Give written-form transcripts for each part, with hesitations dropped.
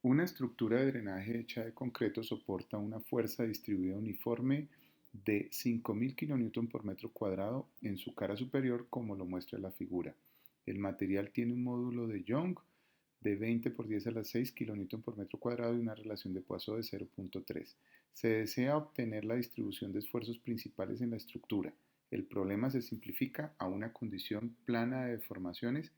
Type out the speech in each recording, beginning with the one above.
Una estructura de drenaje hecha de concreto soporta una fuerza distribuida uniforme de 5.000 kN por metro cuadrado en su cara superior, como lo muestra la figura. El material tiene un módulo de Young de 20 por 10 a la 6 kN por metro cuadrado y una relación de Poisson de 0.3. Se desea obtener la distribución de esfuerzos principales en la estructura. El problema se simplifica a una condición plana de deformaciones.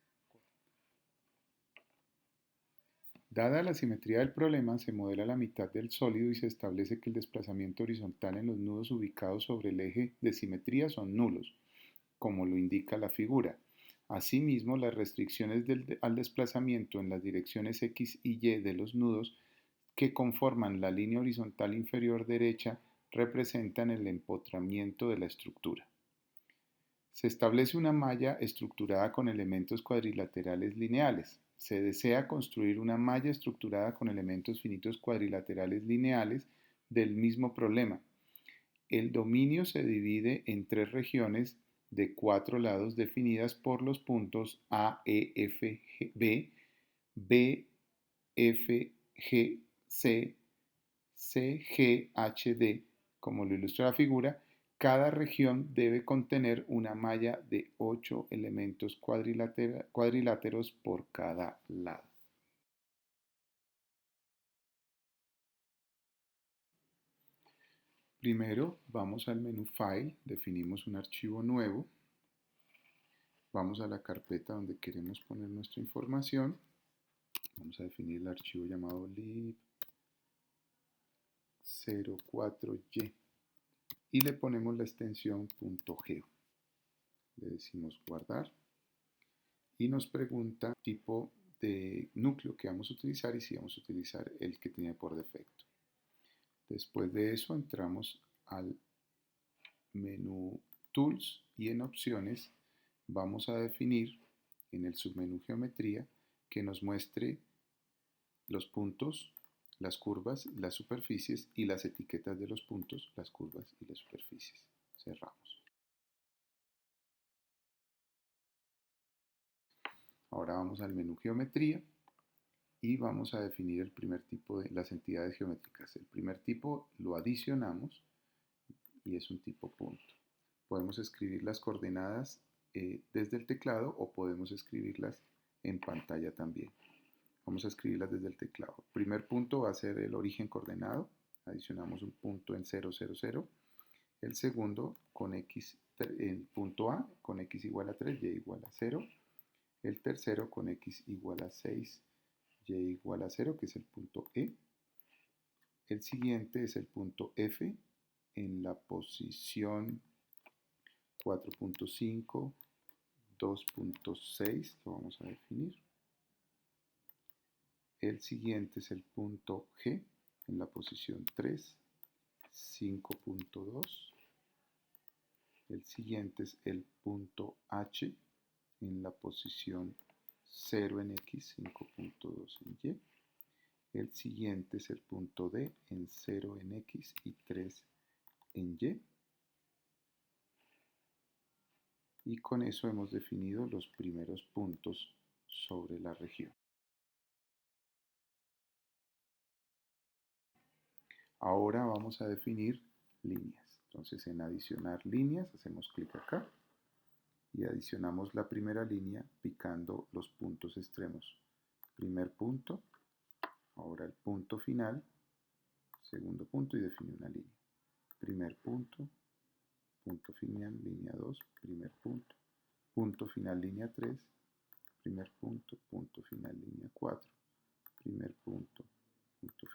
Dada la simetría del problema, se modela la mitad del sólido y se establece que el desplazamiento horizontal en los nudos ubicados sobre el eje de simetría son nulos, como lo indica la figura. Asimismo, las restricciones al desplazamiento en las direcciones X y Y de los nudos que conforman la línea horizontal inferior derecha representan el empotramiento de la estructura. Se establece una malla estructurada con elementos cuadrilaterales lineales. Se desea construir una malla estructurada con elementos finitos cuadrilaterales lineales del mismo problema. El dominio se divide en tres regiones de 4 lados definidas por los puntos A, E, F, B, B, F, G, C, C, G, H, D, como lo ilustra la figura. Cada región debe contener una malla de 8 elementos cuadriláteros por cada lado. Primero vamos al menú File, definimos un archivo nuevo, vamos a la carpeta donde queremos poner nuestra información, vamos a definir el archivo llamado lib04y y le ponemos la extensión .geo. Le decimos guardar y nos pregunta tipo de núcleo que vamos a utilizar y si vamos a utilizar el que tiene por defecto. Después de eso entramos al menú Tools y en Opciones vamos a definir en el submenú Geometría que nos muestre los puntos, las curvas, las superficies y las etiquetas de los puntos, las curvas y las superficies. Cerramos. Ahora vamos al menú Geometría y vamos a definir el primer tipo de las entidades geométricas. El primer tipo lo adicionamos y es un tipo punto. Podemos escribir las coordenadas desde el teclado o podemos escribirlas en pantalla también. Vamos a escribirlas desde el teclado. El primer punto va a ser el origen coordenado. Adicionamos un punto en 0, 0, 0. El segundo con x, el punto A con x igual a 3, y igual a 0. El tercero con x igual a 6, y igual a 0, que es el punto E. El siguiente es el punto F en la posición 4.5, 2.6, lo vamos a definir. El siguiente es el punto G en la posición 3, 5.2. El siguiente es el punto H en la posición 0 en X, 5.2 en Y. El siguiente es el punto D en 0 en X y 3 en Y. Y con eso hemos definido los primeros puntos sobre la región. Ahora vamos a definir líneas. Entonces en adicionar líneas hacemos clic acá y adicionamos la primera línea picando los puntos extremos. Primer punto, ahora el punto final, segundo punto y define una línea. Primer punto, punto final, línea 2, primer punto final, línea 3, primer punto final, línea 4, primer punto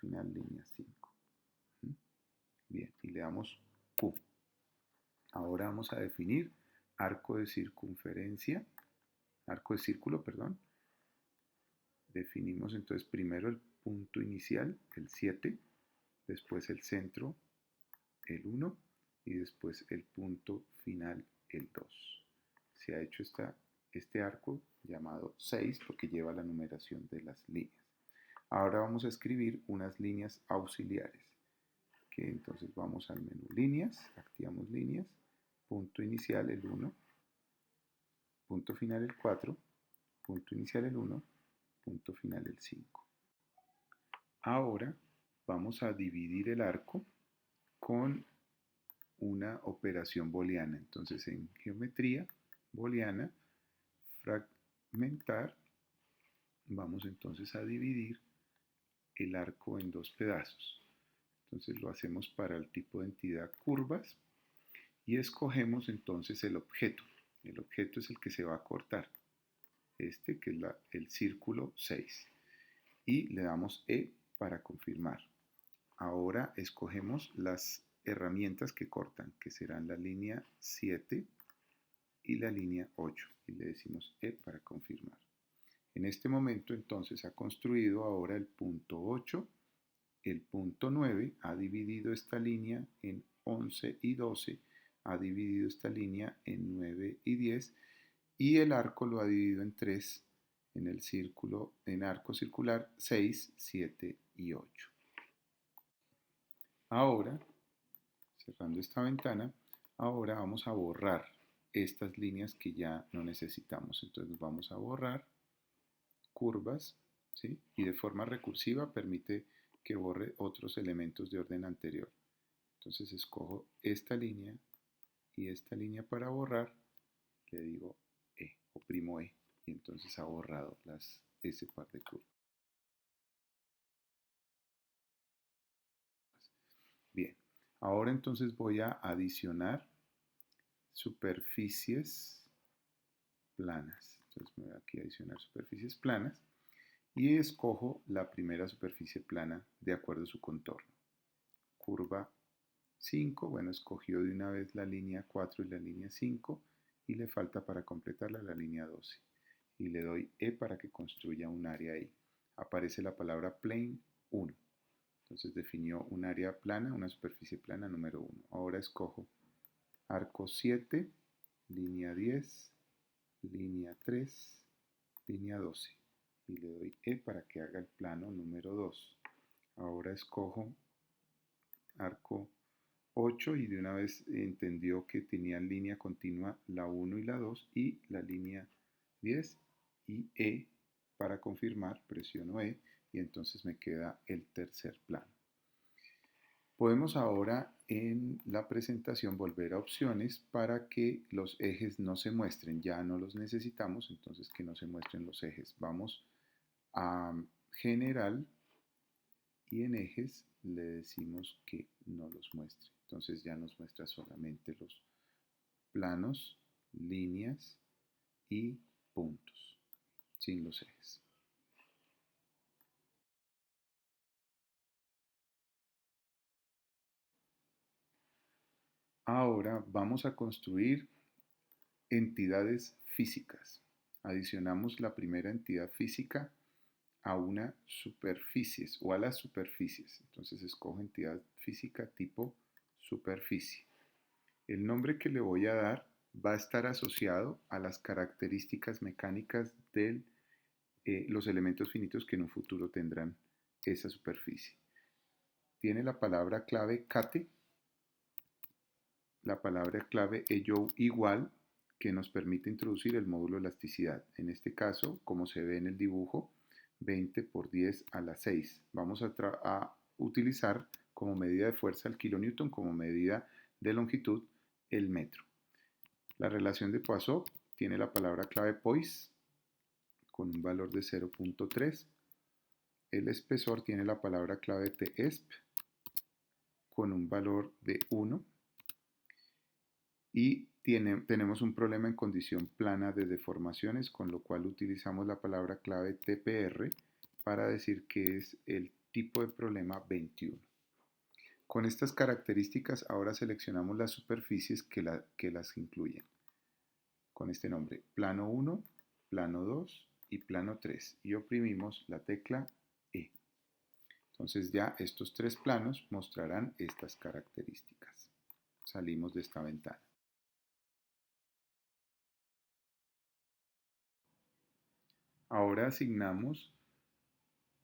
final, línea 5. Bien, y le damos Q. Ahora vamos a definir arco de circunferencia, arco de círculo, perdón. Definimos entonces primero el punto inicial, el 7, después el centro, el 1, y después el punto final, el 2. Se ha hecho este arco llamado 6 porque lleva la numeración de las líneas. Ahora vamos a escribir unas líneas auxiliares, que entonces vamos al menú líneas, activamos líneas, punto inicial el 1, punto final el 4, punto inicial el 1, punto final el 5. Ahora vamos a dividir el arco con una operación booleana. Entonces en geometría booleana, fragmentar, vamos entonces a dividir el arco en dos pedazos. Entonces lo hacemos para el tipo de entidad curvas y escogemos entonces el objeto. El objeto es el que se va a cortar, este que es el círculo 6. Y le damos E para confirmar. Ahora escogemos las herramientas que cortan, que serán la línea 7 y la línea 8. Y le decimos E para confirmar. En este momento entonces ha construido ahora el punto 8, el punto 9, ha dividido esta línea en 11 y 12, ha dividido esta línea en 9 y 10 y el arco lo ha dividido en 3 en el círculo, en arco circular 6, 7 y 8. Ahora, cerrando esta ventana, ahora vamos a borrar estas líneas que ya no necesitamos. Entonces vamos a borrar curvas, ¿sí? Y de forma recursiva permite que borre otros elementos de orden anterior. Entonces escojo esta línea y esta línea para borrar, le digo E, oprimo E, y entonces ha borrado ese par de curvas. Bien, ahora entonces voy a adicionar superficies planas. Entonces me voy aquí a adicionar superficies planas y escojo la primera superficie plana de acuerdo a su contorno. Curva 5, bueno, escogió de una vez la línea 4 y la línea 5 y le falta para completarla la línea 12. Y le doy E para que construya un área ahí. Aparece la palabra plane 1. Entonces definió un área plana, una superficie plana número 1. Ahora escojo arco 7, línea 10, línea 3, línea 12. Y le doy E para que haga el plano número 2. Ahora escojo arco 8 y de una vez entendió que tenía en línea continua la 1 y la 2 y la línea 10 y E para confirmar, presiono E y entonces me queda el tercer plano. Podemos ahora en la presentación volver a opciones para que los ejes no se muestren, ya no los necesitamos, entonces que no se muestren los ejes. Vamos a general y en ejes le decimos que no los muestre. Entonces ya nos muestra solamente los planos, líneas y puntos, sin los ejes. Ahora vamos a construir entidades físicas. Adicionamos la primera entidad física a una superficies o a las superficies. Entonces escojo entidad física tipo superficie. El nombre que le voy a dar va a estar asociado a las características mecánicas de los elementos finitos que en un futuro tendrán esa superficie. Tiene la palabra clave cate, la palabra clave ello igual, que nos permite introducir el módulo elasticidad. En este caso, como se ve en el dibujo, 20 por 10 a la 6. Vamos a utilizar como medida de fuerza el kilonewton, como medida de longitud el metro. La relación de Poisson tiene la palabra clave poise con un valor de 0.3. El espesor tiene la palabra clave TESP con un valor de 1. Y tenemos un problema en condición plana de deformaciones, con lo cual utilizamos la palabra clave TPR para decir que es el tipo de problema 21. Con estas características ahora seleccionamos las superficies que las incluyen. Con este nombre, plano 1, plano 2 y plano 3. Y oprimimos la tecla E. Entonces ya estos tres planos mostrarán estas características. Salimos de esta ventana. Ahora asignamos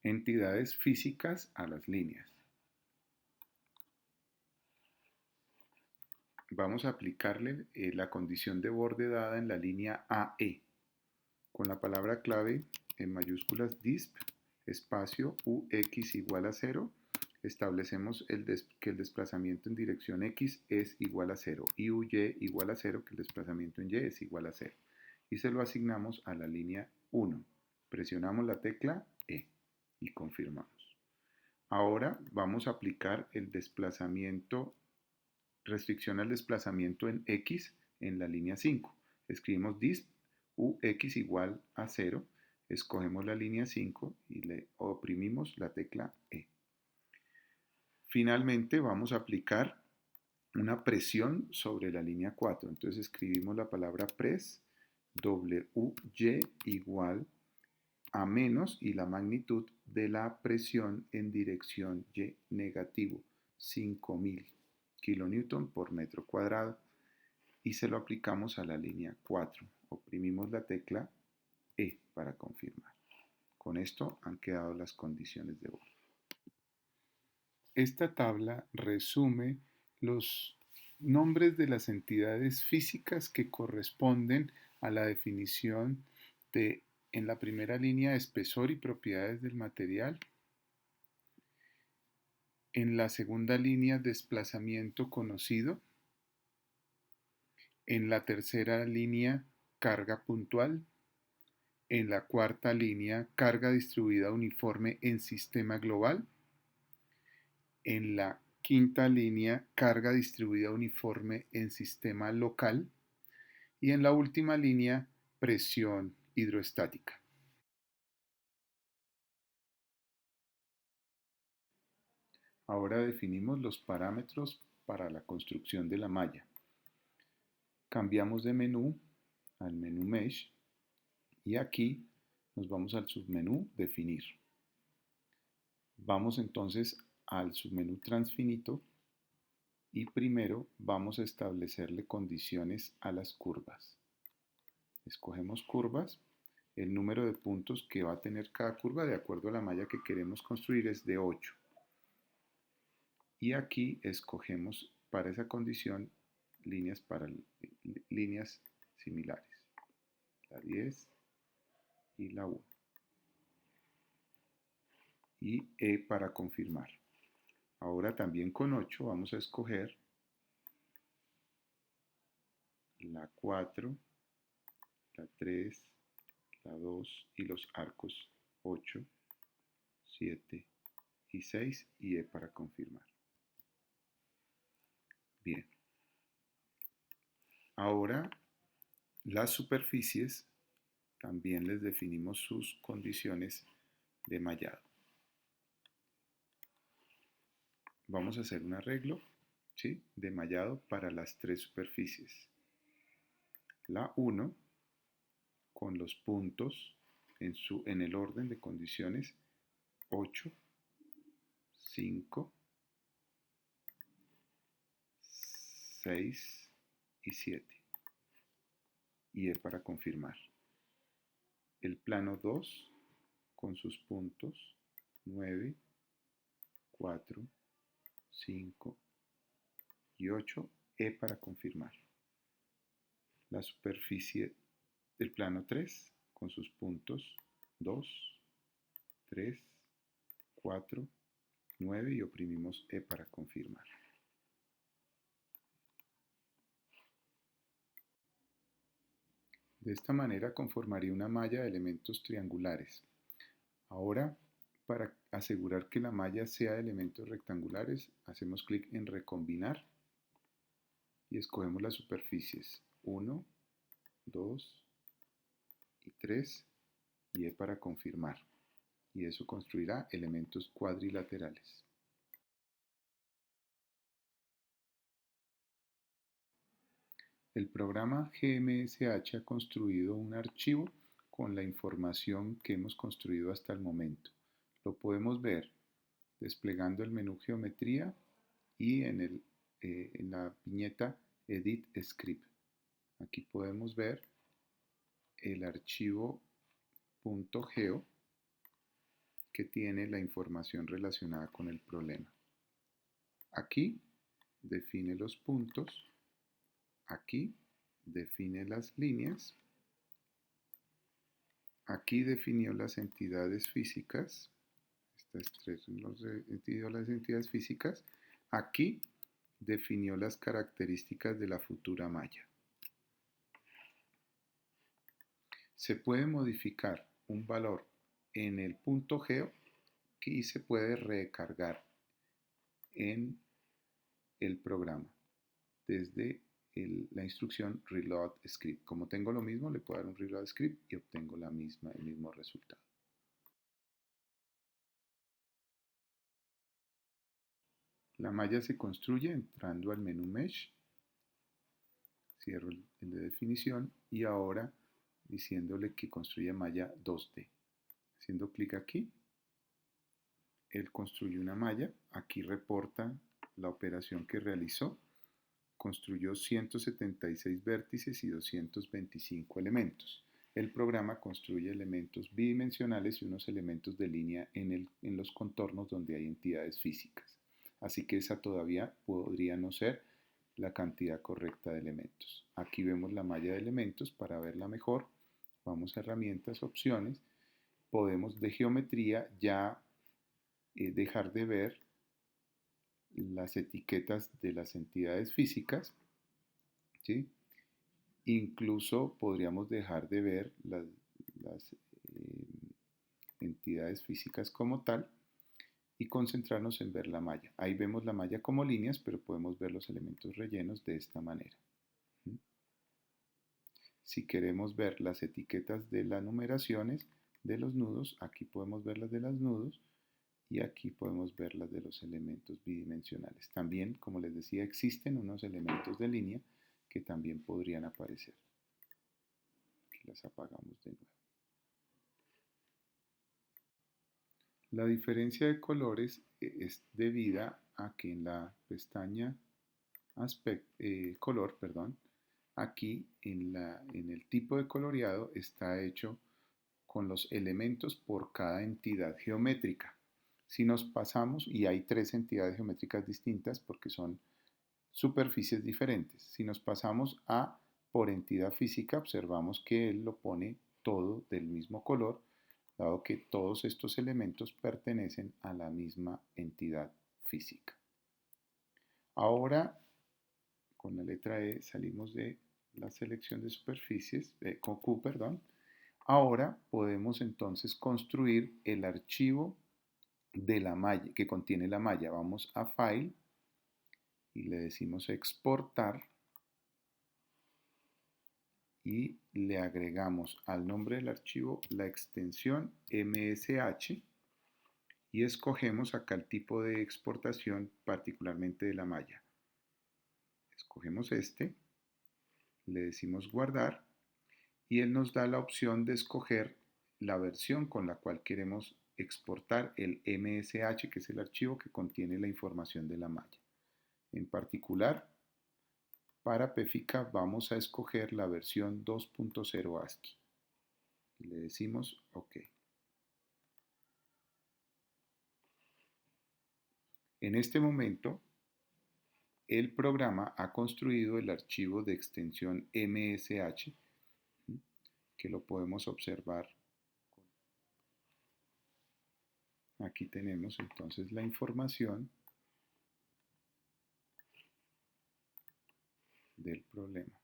entidades físicas a las líneas. Vamos a aplicarle la condición de borde dada en la línea AE con la palabra clave en mayúsculas DISP espacio ux igual a 0, establecemos que el desplazamiento en dirección x es igual a 0 y uy igual a 0, que el desplazamiento en y es igual a 0. Y se lo asignamos a la línea 1. Presionamos la tecla E y confirmamos. Ahora vamos a aplicar el desplazamiento, restricción al desplazamiento en x en la línea 5. Escribimos disp ux igual a 0, escogemos la línea 5 y le oprimimos la tecla E. Finalmente vamos a aplicar una presión sobre la línea 4. Entonces escribimos la palabra press, WY igual a menos y la magnitud de la presión en dirección Y negativo, 5000 kilonewton por metro cuadrado, y se lo aplicamos a la línea 4. Oprimimos la tecla E para confirmar. Con esto han quedado las condiciones de bordo. Esta tabla resume los nombres de las entidades físicas que corresponden a la definición de, en la primera línea, espesor y propiedades del material. En la segunda línea, desplazamiento conocido. En la tercera línea, carga puntual. En la cuarta línea, carga distribuida uniforme en sistema global. En la quinta línea, carga distribuida uniforme en sistema local. Y en la última línea, presión hidroestática. Ahora definimos los parámetros para la construcción de la malla. Cambiamos de menú al menú Mesh y aquí nos vamos al submenú Definir. Vamos entonces al submenú Transfinito y primero vamos a establecerle condiciones a las curvas. Escogemos curvas. El número de puntos que va a tener cada curva de acuerdo a la malla que queremos construir es de 8. Y aquí escogemos para esa condición líneas similares, la 10 y la 1. Y E para confirmar. Ahora también con 8 vamos a escoger la 4, la 3, la 2 y los arcos 8, 7 y 6 y E para confirmar. Bien. Ahora las superficies también les definimos sus condiciones de mallado. Vamos a hacer un arreglo, ¿sí?, de mallado para las tres superficies. La 1 con los puntos en el orden de condiciones 8, 5, 6 y 7. Y E para confirmar. El plano 2 con sus puntos 9, 4, 5 y 8. E para confirmar. La superficie del plano 3 con sus puntos 2, 3, 4, 9 y oprimimos E para confirmar. De esta manera conformaría una malla de elementos triangulares. Ahora, para asegurar que la malla sea de elementos rectangulares, hacemos clic en Recombinar y escogemos las superficies 1, 2 y 3 y E para confirmar. Y eso construirá elementos cuadrilaterales. El programa GMSH ha construido un archivo con la información que hemos construido hasta el momento. Lo podemos ver desplegando el menú Geometría y en la viñeta Edit Script. Aquí podemos ver el archivo .geo que tiene la información relacionada con el problema. Aquí define los puntos, aquí define las líneas, aquí definió las entidades físicas las tres las entidades físicas, aquí definió las características de la futura malla. Se puede modificar un valor en el punto geo y se puede recargar en el programa desde la instrucción reload script. Como tengo lo mismo, le puedo dar un reload script y obtengo el mismo resultado. La malla se construye entrando al menú Mesh, cierro el de definición y ahora diciéndole que construya malla 2D. Haciendo clic aquí, él construye una malla, aquí reporta la operación que realizó, construyó 176 vértices y 225 elementos. El programa construye elementos bidimensionales y unos elementos de línea en los contornos donde hay entidades físicas. Así que esa todavía podría no ser la cantidad correcta de elementos. Aquí vemos la malla de elementos. Para verla mejor, vamos a herramientas, opciones. Podemos de geometría ya dejar de ver las etiquetas de las entidades físicas, ¿sí? Incluso podríamos dejar de ver las entidades físicas como tal y concentrarnos en ver la malla. Ahí vemos la malla como líneas, pero podemos ver los elementos rellenos de esta manera. Si queremos ver las etiquetas de las numeraciones de los nudos, aquí podemos ver las de los nudos y aquí podemos ver las de los elementos bidimensionales. También, como les decía, existen unos elementos de línea que también podrían aparecer. Aquí las apagamos de nuevo. La diferencia de colores es debida a que en la pestaña color, aquí en el tipo de coloreado está hecho con los elementos por cada entidad geométrica. Si nos pasamos, y hay tres entidades geométricas distintas porque son superficies diferentes. Si nos pasamos a por entidad física, observamos que él lo pone todo del mismo color, dado que todos estos elementos pertenecen a la misma entidad física. Ahora, con la letra E salimos de la selección de superficies, con Q, perdón. Ahora podemos entonces construir el archivo de la malla, que contiene la malla. Vamos a File y le decimos exportar y le agregamos al nombre del archivo la extensión MSH y escogemos acá el tipo de exportación, particularmente de la malla. Escogemos este, le decimos guardar y él nos da la opción de escoger la versión con la cual queremos exportar el MSH, que es el archivo que contiene la información de la malla. En particular, para PEFICA vamos a escoger la versión 2.0 ASCII. Le decimos OK. En este momento, el programa ha construido el archivo de extensión MSH, que lo podemos observar. Aquí tenemos entonces la información del problema.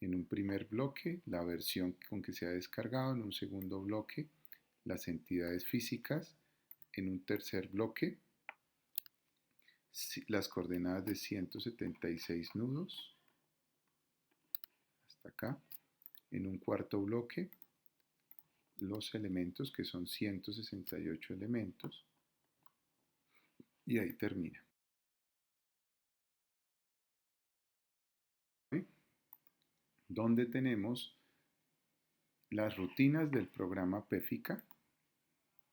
En un primer bloque, la versión con que se ha descargado. En un segundo bloque, las entidades físicas. En un tercer bloque, las coordenadas de 176 nudos. Hasta acá. En un cuarto bloque, los elementos, que son 168 elementos. Y ahí termina. Donde tenemos las rutinas del programa PEFICA.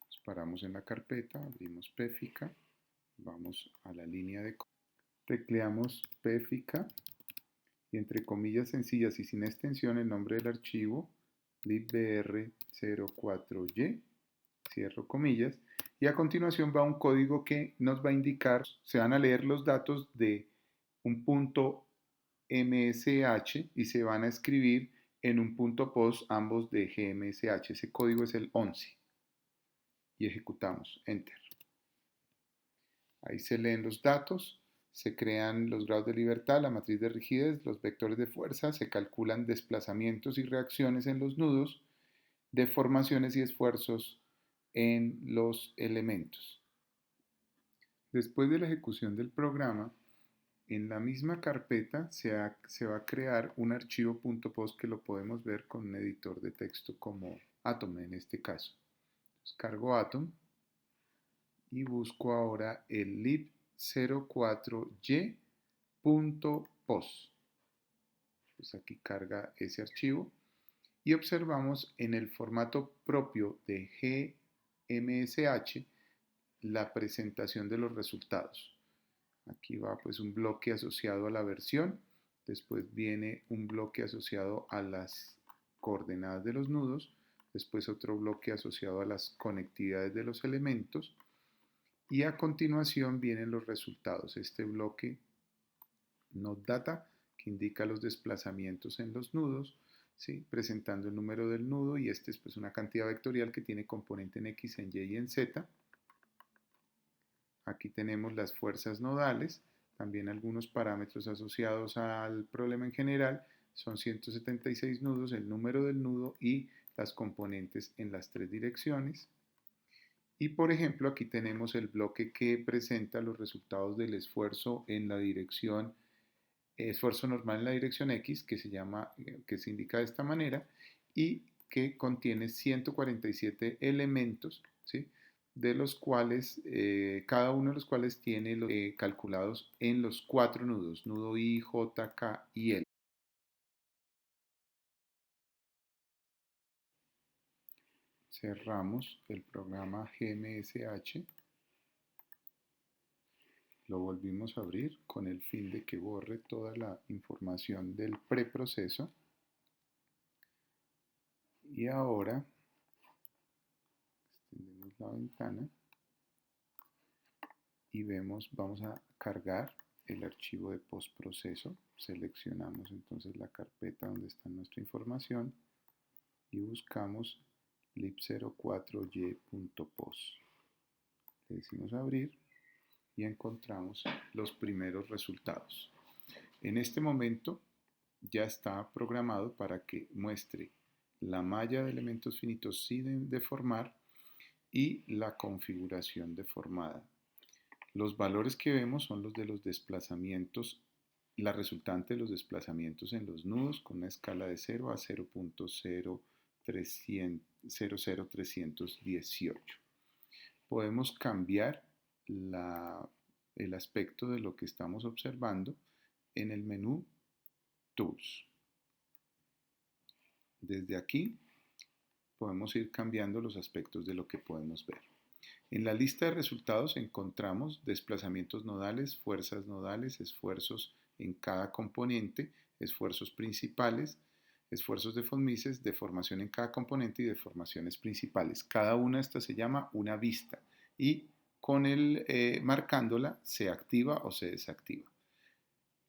Nos paramos en la carpeta, abrimos PEFICA, vamos a la línea de tecleamos PEFICA y entre comillas sencillas y sin extensión el nombre del archivo libbr04y, cierro comillas, y a continuación va un código que nos va a indicar, se van a leer los datos de un punto MSH y se van a escribir en un punto post, ambos de GMSH. Ese código es el 11. Y ejecutamos, Enter. Ahí se leen los datos, se crean los grados de libertad, la matriz de rigidez, los vectores de fuerza, se calculan desplazamientos y reacciones en los nudos, deformaciones y esfuerzos en los elementos. Después de la ejecución del programa, en la misma carpeta se va a crear un archivo .post que lo podemos ver con un editor de texto como Atom en este caso. Entonces, cargo Atom y busco ahora el lib04y.post. Pues aquí carga ese archivo y observamos en el formato propio de GMSH la presentación de los resultados. Aquí va pues un bloque asociado a la versión, después viene un bloque asociado a las coordenadas de los nudos, después otro bloque asociado a las conectividades de los elementos y a continuación vienen los resultados. Este bloque Node Data que indica los desplazamientos en los nudos, ¿sí? Presentando el número del nudo y este es pues una cantidad vectorial que tiene componente en X, en Y y en Z. Aquí tenemos las fuerzas nodales, también algunos parámetros asociados al problema en general, son 176 nudos, el número del nudo y las componentes en las tres direcciones. Y por ejemplo aquí tenemos el bloque que presenta los resultados del esfuerzo en la dirección, esfuerzo normal en la dirección X, que se indica de esta manera, y que contiene 147 elementos, ¿sí? De los cuales, cada uno de los cuales tiene calculados en los 4 nudos, nudo I, J, K y L. Cerramos el programa GMSH, lo volvimos a abrir con el fin de que borre toda la información del preproceso y ahora extendemos la ventana y vamos a cargar el archivo de postproceso. Seleccionamos entonces la carpeta donde está nuestra información y buscamos lib04y.post. Le decimos abrir y encontramos los primeros resultados. En este momento ya está programado para que muestre la malla de elementos finitos sin deformar y la configuración deformada. Los valores que vemos son los de los desplazamientos, la resultante de los desplazamientos en los nudos con una escala de 0 a 0.00318. Podemos cambiar el aspecto de lo que estamos observando en el menú Tools. Desde aquí podemos ir cambiando los aspectos de lo que podemos ver. En la lista de resultados encontramos desplazamientos nodales, fuerzas nodales, esfuerzos en cada componente, esfuerzos principales, esfuerzos de von Mises, deformación en cada componente y deformaciones principales. Cada una de estas se llama una vista y con marcándola se activa o se desactiva.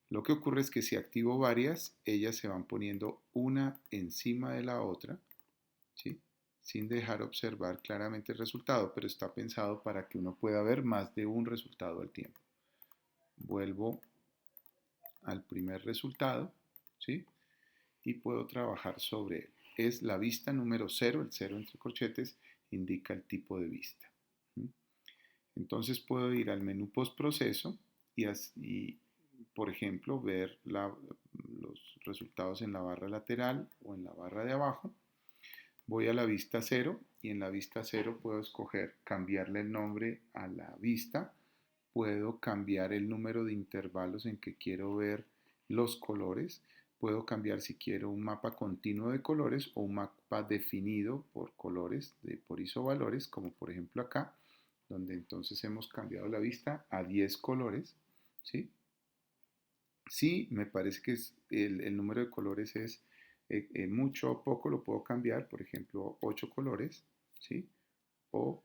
Lo que ocurre es que si activo varias, ellas se van poniendo una encima de la otra, ¿sí? Sin dejar observar claramente el resultado, pero está pensado para que uno pueda ver más de un resultado al tiempo. Vuelvo al primer resultado, ¿sí? Y puedo trabajar sobre él. Es la vista número 0, el 0 entre corchetes indica el tipo de vista. Entonces puedo ir al menú postproceso y por ejemplo, ver los resultados en la barra lateral o en la barra de abajo. Voy a la vista 0 y en la vista 0 puedo escoger cambiarle el nombre a la vista, puedo cambiar el número de intervalos en que quiero ver los colores, puedo cambiar si quiero un mapa continuo de colores o un mapa definido por colores, por isovalores, como por ejemplo acá, donde entonces hemos cambiado la vista a 10 colores, ¿sí? Si me parece que el número de colores es mucho o poco, lo puedo cambiar, por ejemplo, 8 colores, ¿sí? O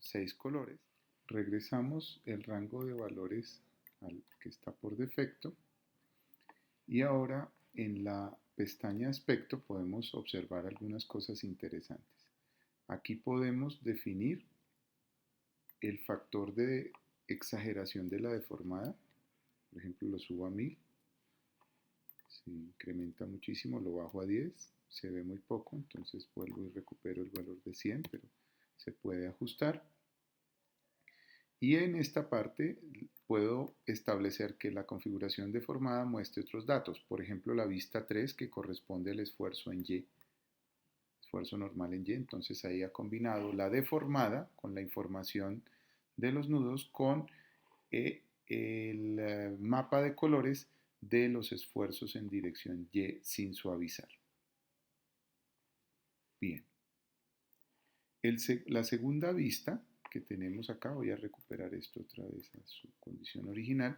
6 colores. Regresamos el rango de valores al que está por defecto y ahora en la pestaña aspecto podemos observar algunas cosas interesantes. Aquí podemos definir el factor de exageración de la deformada. Por ejemplo, lo subo a 1000. Si incrementa muchísimo, lo bajo a 10. Se ve muy poco, entonces vuelvo y recupero el valor de 100, pero se puede ajustar. Y en esta parte puedo establecer que la configuración deformada muestre otros datos. Por ejemplo, la vista 3, que corresponde al esfuerzo en Y, esfuerzo normal en Y. Entonces ahí ha combinado la deformada con la información de los nudos con el mapa de colores de los esfuerzos en dirección Y sin suavizar. Bien. La segunda vista que tenemos acá, voy a recuperar esto otra vez a su condición original.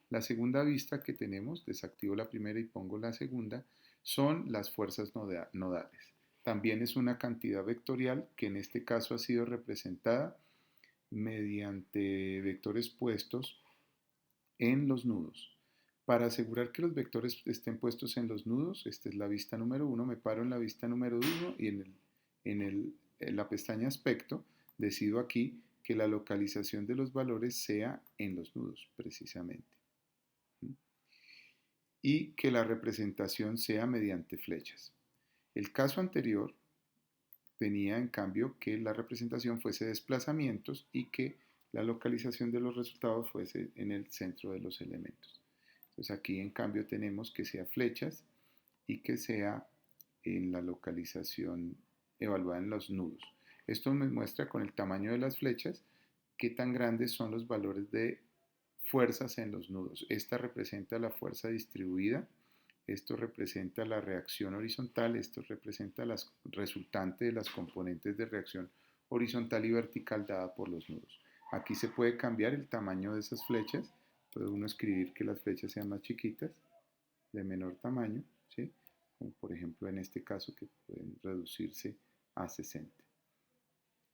La segunda vista que tenemos, desactivo la primera y pongo la segunda, son las fuerzas nodales. También es una cantidad vectorial que en este caso ha sido representada mediante vectores puestos en los nudos. Para asegurar que los vectores estén puestos en los nudos, esta es la vista número 1, me paro en la vista número 1 y en la pestaña aspecto decido aquí que la localización de los valores sea en los nudos, precisamente. Y que la representación sea mediante flechas. El caso anterior tenía en cambio que la representación fuese desplazamientos y que la localización de los resultados fuese en el centro de los elementos. Entonces aquí en cambio tenemos que sea flechas y que sea en la localización evaluada en los nudos. Esto me muestra con el tamaño de las flechas qué tan grandes son los valores de fuerzas en los nudos. Esta representa la fuerza distribuida, esto representa la reacción horizontal, esto representa la resultante de las componentes de reacción horizontal y vertical dada por los nudos. Aquí se puede cambiar el tamaño de esas flechas, puede uno escribir que las flechas sean más chiquitas, de menor tamaño, ¿sí? Como por ejemplo en este caso que pueden reducirse a 60.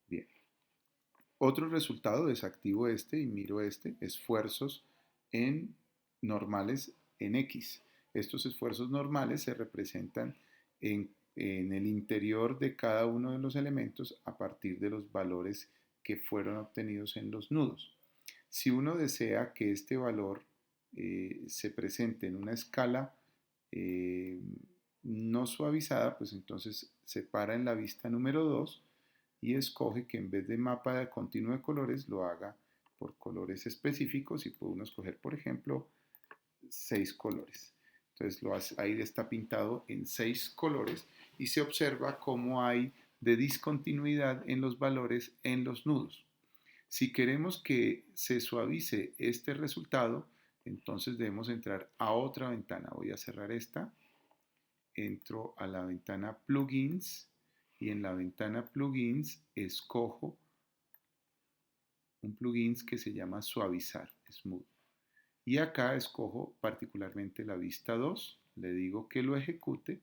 Bien. Otro resultado, desactivo este y miro este, esfuerzos en normales en X. Estos esfuerzos normales se representan en el interior de cada uno de los elementos a partir de los valores que fueron obtenidos en los nudos. Si uno desea que este valor se presente en una escala no suavizada, pues entonces se para en la vista número 2 y escoge que en vez de mapa de continuo de colores lo haga por colores específicos y puede uno escoger, por ejemplo, 6 colores. Entonces ahí está pintado en 6 colores y se observa cómo hay de discontinuidad en los valores en los nudos. Si queremos que se suavice este resultado, entonces debemos entrar a otra ventana. Voy a cerrar esta, entro a la ventana plugins y en la ventana plugins escojo un plugin que se llama suavizar, smooth. Y acá escojo particularmente la vista 2, le digo que lo ejecute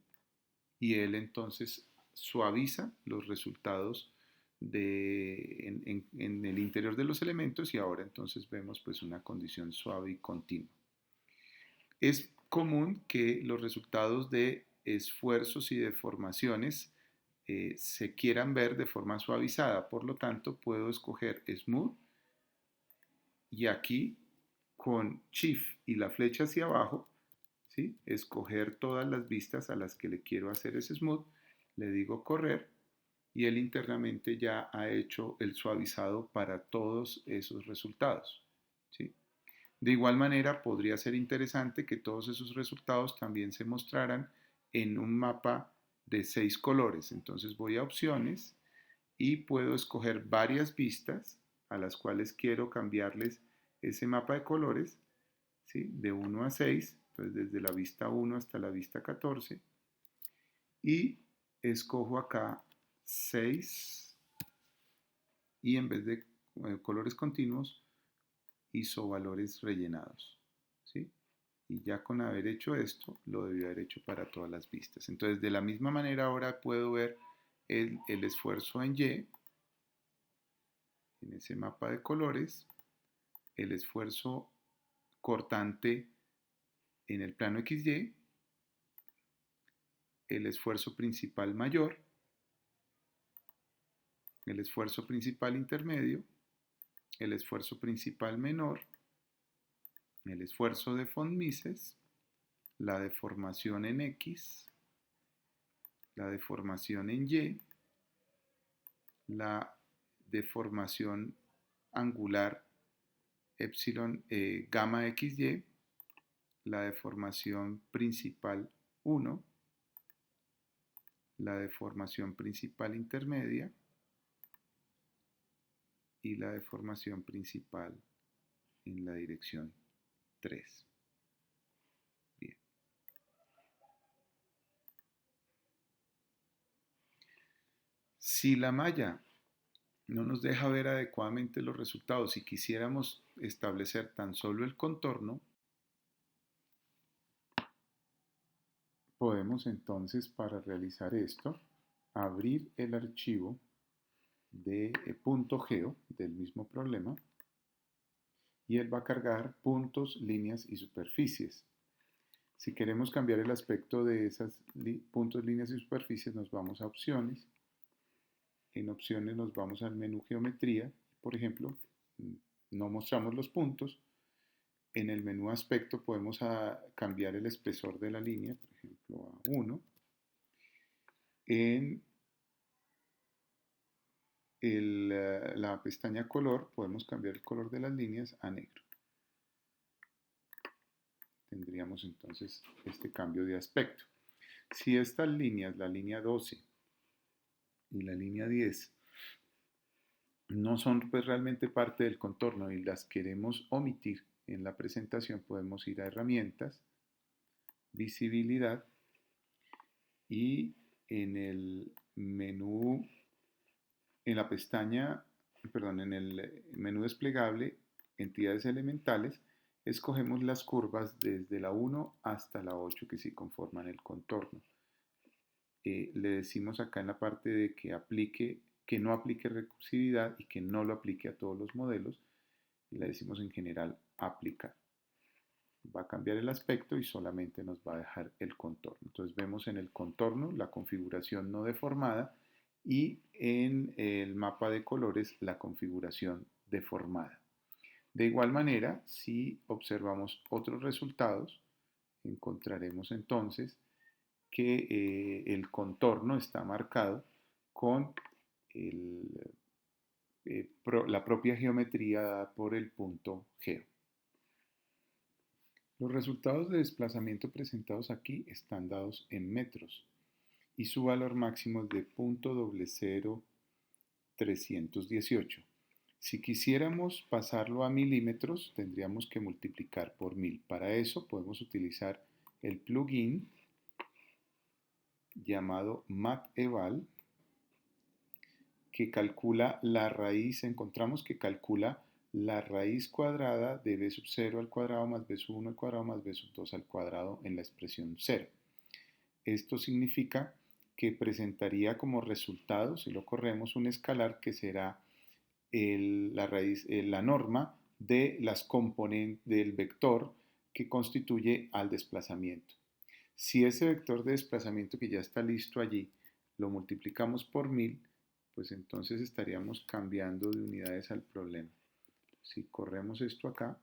y él entonces suaviza los resultados en el interior de los elementos y ahora entonces vemos pues una condición suave y continua. Es común que los resultados de esfuerzos y deformaciones se quieran ver de forma suavizada, por lo tanto puedo escoger Smooth y aquí con Shift y la flecha hacia abajo, ¿sí? Escoger todas las vistas a las que le quiero hacer ese Smooth, le digo correr y él internamente ya ha hecho el suavizado para todos esos resultados, ¿sí? De igual manera, podría ser interesante que todos esos resultados también se mostraran en un mapa de 6 colores. Entonces voy a opciones y puedo escoger varias vistas a las cuales quiero cambiarles ese mapa de colores, ¿sí? De 1 a 6, entonces desde la vista 1 hasta la vista 14. Y escojo acá 6 y en vez de colores continuos, isovalores rellenados, ¿sí? Y ya con haber hecho esto, lo debió haber hecho para todas las vistas. Entonces, de la misma manera ahora puedo ver el esfuerzo en Y, en ese mapa de colores, el esfuerzo cortante en el plano XY el esfuerzo principal mayor, el esfuerzo principal intermedio, el esfuerzo principal menor, el esfuerzo de von Mises, la deformación en X, la deformación en Y, la deformación angular epsilon gamma XY, la deformación principal 1, la deformación principal intermedia y la deformación principal en la dirección 3. Bien. Si la malla no nos deja ver adecuadamente los resultados y quisiéramos establecer tan solo el contorno, podemos entonces, para realizar esto, abrir el archivo de .geo del mismo problema y él va a cargar puntos, líneas y superficies. Si queremos cambiar el aspecto de esos puntos, líneas y superficies, nos vamos a opciones. En opciones nos vamos al menú geometría. Por ejemplo, no mostramos los puntos. En el menú aspecto podemos cambiar el espesor de la línea, por ejemplo, a 1. En la pestaña color podemos cambiar el color de las líneas a negro. Tendríamos entonces este cambio de aspecto. Si estas líneas, la línea 12 y la línea 10, no son pues realmente parte del contorno y las queremos omitir en la presentación, podemos ir a herramientas, visibilidad y en el menú, en la pestaña, perdón, en el menú desplegable, entidades elementales, escogemos las curvas desde la 1 hasta la 8 que sí conforman el contorno. Le decimos acá en la parte de que no aplique recursividad y que no lo aplique a todos los modelos, y le decimos en general aplicar. Va a cambiar el aspecto y solamente nos va a dejar el contorno. Entonces vemos en el contorno la configuración no deformada y en el mapa de colores la configuración deformada. De igual manera, si observamos otros resultados, encontraremos entonces que el contorno está marcado con la propia geometría dada por el punto Geo. Los resultados de desplazamiento presentados aquí están dados en metros y su valor máximo es de 0.00318. Si quisiéramos pasarlo a milímetros, tendríamos que multiplicar por 1000. Para eso podemos utilizar el plugin llamado MathEval, que calcula la raíz, encontramos que calcula la raíz cuadrada de b sub 0 al cuadrado más b sub 1 al cuadrado más b sub 2 al cuadrado en la expresión 0. Esto significa que presentaría como resultado, si lo corremos, un escalar que será la norma de las componentes del vector que constituye al desplazamiento. Si ese vector de desplazamiento que ya está listo allí lo multiplicamos por 1000, pues entonces estaríamos cambiando de unidades al problema. Si corremos esto acá,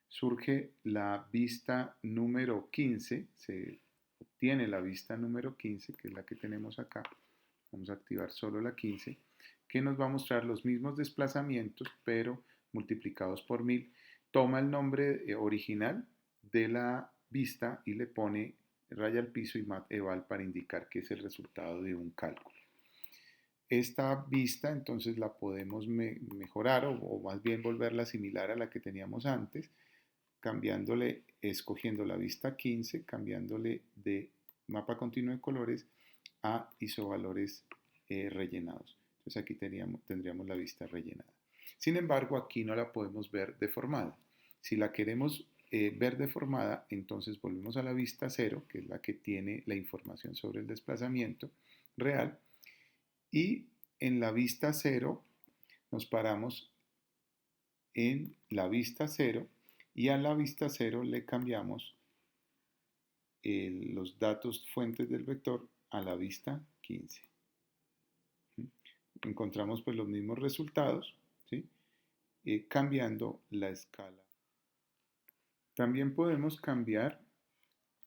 surge la vista número 15, se obtiene la vista número 15, que es la que tenemos acá. Vamos a activar solo la 15, que nos va a mostrar los mismos desplazamientos, pero multiplicados por 1000. Toma el nombre original de la vista y le pone raya al piso y MathEval para indicar que es el resultado de un cálculo. Esta vista entonces la podemos mejorar o más bien volverla similar a la que teníamos antes, cambiándole, escogiendo la vista 15, cambiándole de mapa continuo de colores a isovalores rellenados. Entonces aquí tendríamos la vista rellenada. Sin embargo, aquí no la podemos ver deformada. Si la queremos ver deformada, entonces volvemos a la vista 0, que es la que tiene la información sobre el desplazamiento real, y en la vista 0 nos paramos en la vista 0 y a la vista 0 le cambiamos los datos fuentes del vector a la vista 15. Encontramos pues los mismos resultados, ¿sí? Cambiando la escala. También podemos cambiar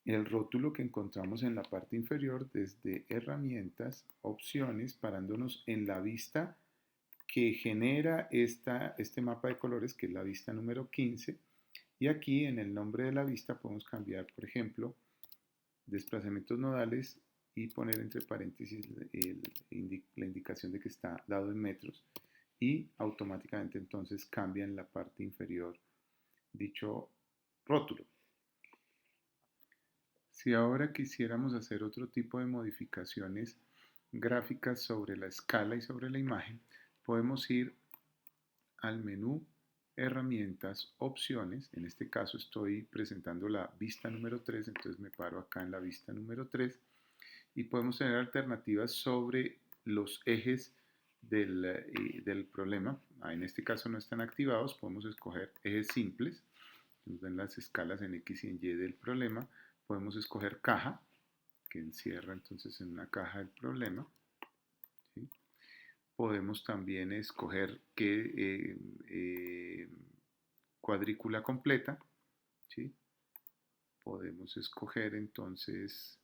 el rótulo que encontramos en la parte inferior desde herramientas, opciones, parándonos en la vista que genera este mapa de colores, que es la vista número 15. Y aquí en el nombre de la vista podemos cambiar, por ejemplo, desplazamientos nodales y poner entre paréntesis la indicación de que está dado en metros y automáticamente entonces cambia en la parte inferior dicho rótulo. Si ahora quisiéramos hacer otro tipo de modificaciones gráficas sobre la escala y sobre la imagen, podemos ir al menú herramientas, opciones. En este caso estoy presentando la vista número 3, entonces me paro acá en la vista número 3 y podemos tener alternativas sobre los ejes del problema. En este caso no están activados, podemos escoger ejes simples, nos dan las escalas en X y en Y del problema. Podemos escoger caja, que encierra entonces en una caja el problema. ¿Sí? Podemos también escoger cuadrícula completa. ¿Sí? Podemos escoger entonces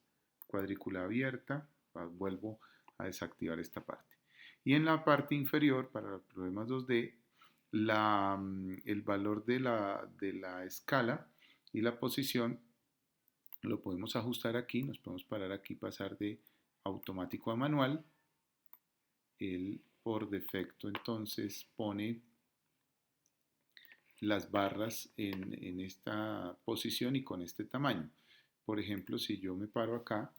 cuadrícula abierta. Vuelvo a desactivar esta parte. Y en la parte inferior, para los problemas 2D, el valor de la escala y la posición lo podemos ajustar aquí, nos podemos parar aquí, pasar de automático a manual. Él por defecto entonces pone las barras en esta posición y con este tamaño. Por ejemplo, si yo me paro acá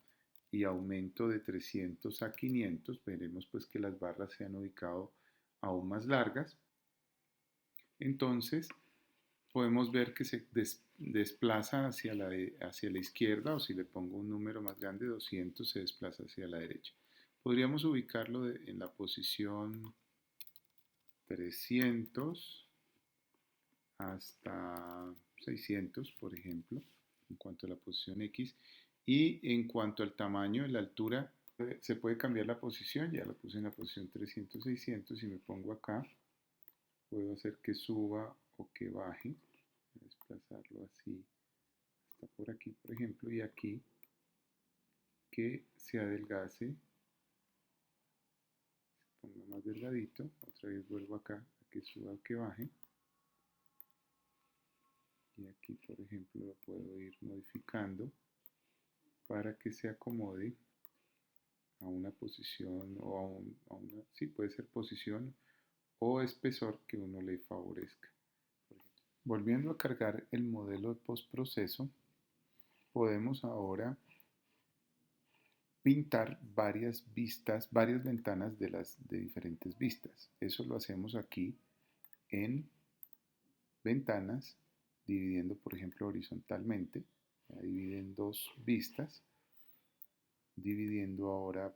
y aumento de 300 a 500, veremos pues que las barras se han ubicado aún más largas. Entonces, podemos ver que se desplaza hacia la izquierda, o si le pongo un número más grande, 200, se desplaza hacia la derecha. Podríamos ubicarlo en la posición 300 hasta 600, por ejemplo, en cuanto a la posición X. Y en cuanto al tamaño, la altura, se puede cambiar la posición. Ya la puse en la posición 300, 600. Si me pongo acá, puedo hacer que suba o que baje. Voy a desplazarlo así hasta por aquí, por ejemplo, y aquí que se adelgace, se ponga más delgadito. Otra vez vuelvo acá a que suba o que baje. Y aquí, por ejemplo, lo puedo ir modificando para que se acomode a una posición o una, sí, puede ser posición o espesor que uno le favorezca. Volviendo a cargar el modelo de postproceso, podemos ahora pintar varias vistas, varias ventanas de diferentes vistas. Eso lo hacemos aquí en ventanas, dividiendo, por ejemplo, horizontalmente. Divide en dos vistas, dividiendo ahora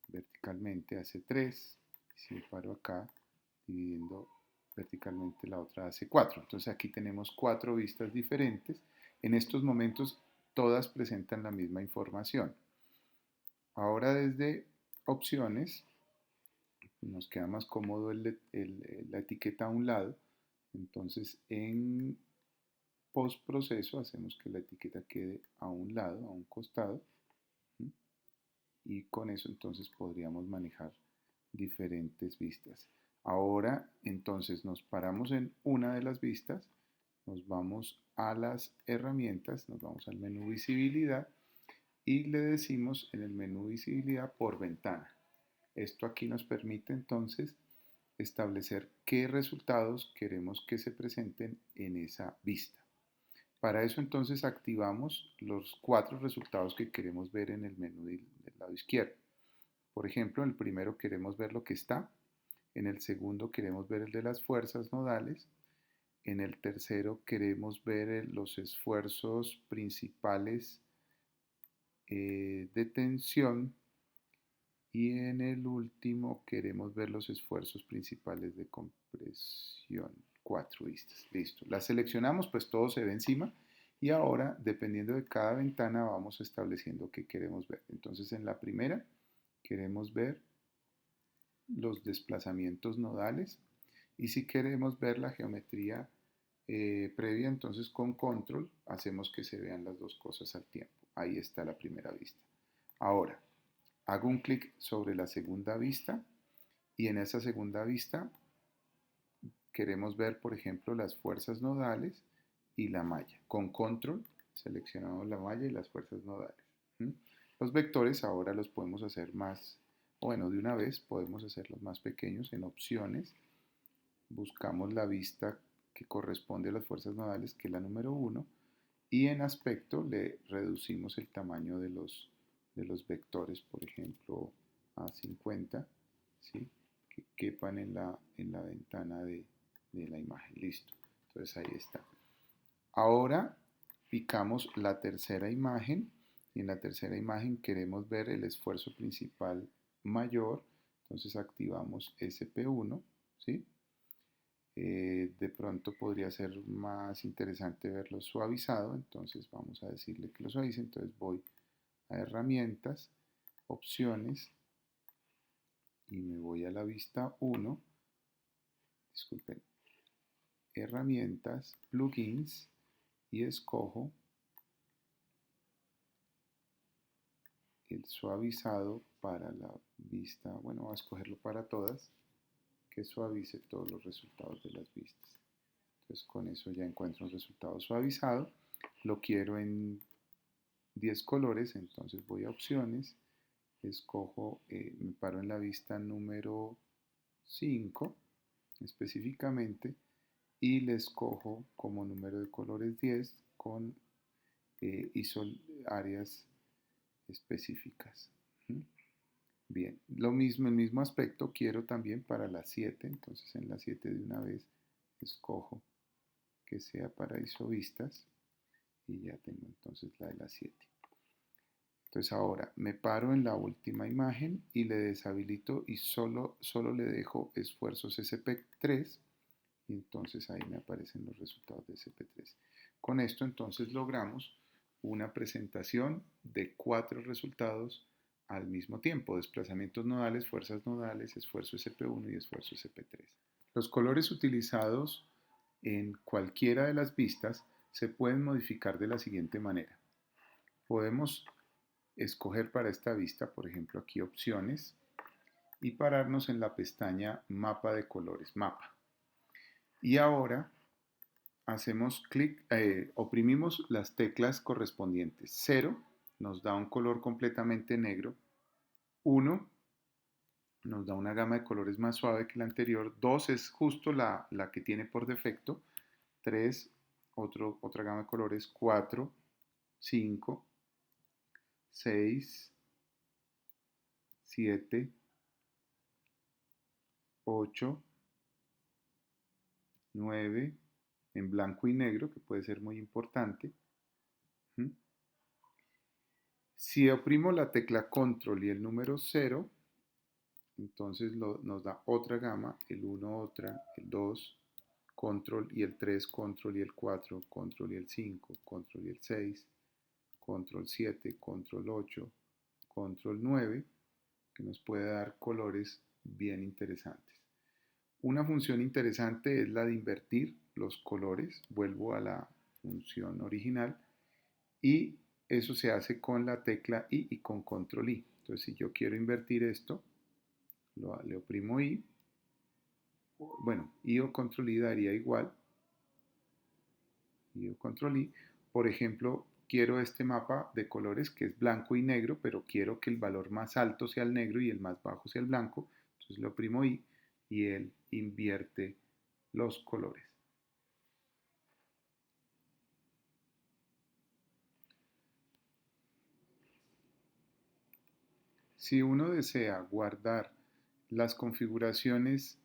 verticalmente hace 3. Si me paro acá, dividiendo verticalmente, la otra hace 4. Entonces aquí tenemos 4 vistas diferentes. En estos momentos todas presentan la misma información. Ahora desde opciones nos queda más cómodo la etiqueta a un lado. Entonces en postproceso hacemos que la etiqueta quede a un lado, a un costado. Y con eso entonces podríamos manejar diferentes vistas. Ahora entonces nos paramos en una de las vistas, nos vamos a las herramientas, nos vamos al menú visibilidad y le decimos en el menú visibilidad por ventana. Esto aquí nos permite entonces establecer qué resultados queremos que se presenten en esa vista. Para eso entonces activamos los 4 resultados que queremos ver en el menú del lado izquierdo. Por ejemplo, en el primero queremos ver lo que está, en el segundo queremos ver el de las fuerzas nodales, en el tercero queremos ver los esfuerzos principales de tensión y en el último queremos ver los esfuerzos principales de compresión. 4 vistas. Listo. Las seleccionamos, pues todo se ve encima Y ahora, dependiendo de cada ventana, vamos estableciendo qué queremos ver. Entonces, en la primera, queremos ver los desplazamientos nodales. Y si queremos ver la geometría previa, entonces con control hacemos que se vean las dos cosas al tiempo. Ahí está la primera vista. Ahora, hago un clic sobre la segunda vista y en esa segunda vista queremos ver, por ejemplo, las fuerzas nodales y la malla. Con control seleccionamos la malla y las fuerzas nodales. ¿Mm? Los vectores ahora los podemos hacer más, bueno, de una vez podemos hacerlos más pequeños en opciones. Buscamos la vista que corresponde a las fuerzas nodales, que es la número 1, y en aspecto le reducimos el tamaño de los vectores, por ejemplo, a 50, ¿sí? Que quepan en la ventana de la imagen. Listo. Entonces ahí está. Ahora picamos la tercera imagen y en la tercera imagen queremos ver el esfuerzo principal mayor. Entonces activamos SP1, ¿sí? De pronto podría ser más interesante verlo suavizado, entonces vamos a decirle que lo suavice. Entonces voy a herramientas, opciones y me voy a la vista 1, disculpen, herramientas, plugins y escojo el suavizado para la vista, bueno, voy a escogerlo para todas, que suavice todos los resultados de las vistas. Entonces con eso ya encuentro un resultado suavizado. Lo quiero en 10 colores, entonces voy a opciones, escojo, me paro en la vista número 5 específicamente y le escojo como número de colores 10 con áreas específicas. ¿Mm? Bien, lo mismo, el mismo aspecto quiero también para la 7, entonces en la 7 de una vez escojo que sea para isovistas y ya tengo entonces la de la 7. Entonces ahora me paro en la última imagen y le deshabilito y solo le dejo esfuerzos SP3 y entonces ahí me aparecen los resultados de SP3. Con esto entonces logramos una presentación de 4 resultados al mismo tiempo: desplazamientos nodales, fuerzas nodales, esfuerzo SP1 y esfuerzo SP3. Los colores utilizados en cualquiera de las vistas se pueden modificar de la siguiente manera. Podemos escoger para esta vista, por ejemplo, aquí opciones y pararnos en la pestaña mapa de colores, mapa. Y ahora hacemos clic, oprimimos las teclas correspondientes. 0 nos da un color completamente negro. 1 nos da una gama de colores más suave que la anterior. 2 es justo la que tiene por defecto. 3, otra gama de colores. 4, 5, 6, 7, 8, 9, en blanco y negro, que puede ser muy importante. Si oprimo la tecla control y el número 0, entonces nos da otra gama, el 1 otra, el 2 control y el 3 control y el 4 control y el 5 control y el 6 control 7 control 8 control 9, que nos puede dar colores bien interesantes. Una función interesante es la de invertir los colores. Vuelvo a la función original y eso se hace con la tecla I y con control I. Entonces, si yo quiero invertir esto, le oprimo I. Bueno, I o control I daría igual. I o control I. Por ejemplo, quiero este mapa de colores que es blanco y negro, pero quiero que el valor más alto sea el negro y el más bajo sea el blanco. Entonces le oprimo I y él invierte los colores. Si uno desea guardar las configuraciones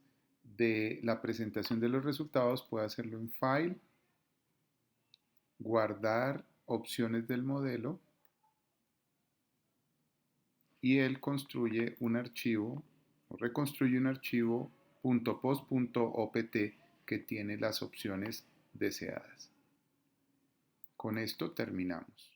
de la presentación de los resultados, puede hacerlo en File, guardar opciones del modelo y él construye un archivo, o reconstruye un archivo .post.opt que tiene las opciones deseadas. Con esto terminamos.